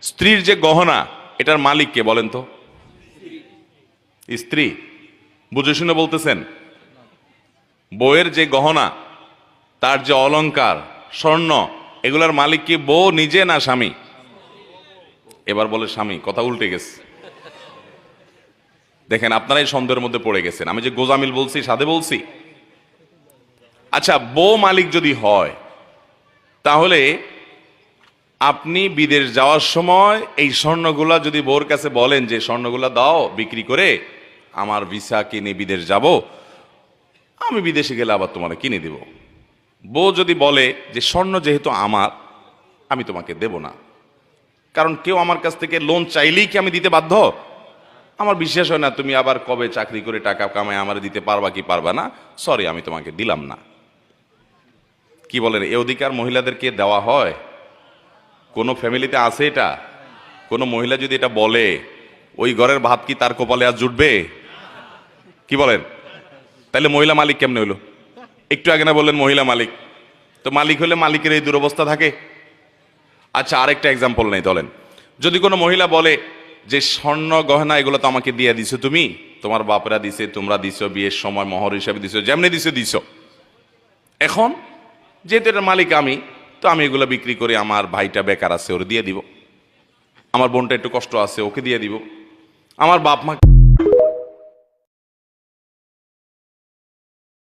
স্ত্রীর যে গহনা এটার মালিক কে বলেন তো? স্ত্রী। বুঝে শুনে বলতেছেন? বউয়ের যে গহনা, তার যে অলংকার, স্বর্ণ, এগুলার মালিক কি বউ নিজে না স্বামী? এবার বলে স্বামী। কথা উল্টে গেছে। দেখেন, আপনারাই সন্দেহের মধ্যে পড়ে গেছেন। আমি যে গোজামিল বলছি সাধে বলছি? আচ্ছা, বউ মালিক যদি হয়, তাহলে আপনি বিদেশ যাওয়ার সময় এই স্বর্ণগুলা যদি বউর কাছে বলেন যে স্বর্ণগুলা দাও বিক্রি করে আমার ভিসা কিনে বিদেশ যাব, আমি বিদেশে গেলে আবার তোমাকে কিনে দেব। বউ যদি বলে যে স্বর্ণ যেহেতু আমার, আমি তোমাকে দেব না, কারণ কেউ আমার কাছ থেকে লোন চাইলেই কি আমি দিতে বাধ্য? আমার বিশ্বাস হয় না তুমি আবার কবে চাকরি করে টাকা কামায় আমার দিতে পারবা কি পারবা না, সরি আমি তোমাকে দিলাম না। কি বলেন, এ অধিকার মহিলাদেরকে দেওয়া হয়? কোন ফ্যামিলিতে আছে এটা? কোন মহিলা যদি এটা বলে, ওই ঘরের ভাত কি তার কপালে আর জুটবে? কি বলেন? তাহলে মহিলা মালিক কেমনে হইলো? একটু আগে না বললেন মহিলা মালিক? তো মালিক হলে মালিকের এই দুরবস্থা থাকে? আচ্ছা, আরেকটা এক্সাম্পল নেই, বলেন যদি কোনো মহিলা বলে যে স্বর্ণ গহনা এগুলো তো আমাকে দিয়ে দিছো তুমি, তোমার বাপরা দিছে, তোমরা দিছো, বিয়ের সময় মহর হিসাবে দিছো, যেমনি দিছো দিছো, এখন যেহেতু এটার মালিক আমি, তো আমি এগুলো বিক্রি করে আমার ভাইটা বেকার আছে ওরে দিয়ে দিব, আমার বোনটা একটু কষ্ট আছে ওকে দিয়ে দিব, আমার বাপ মা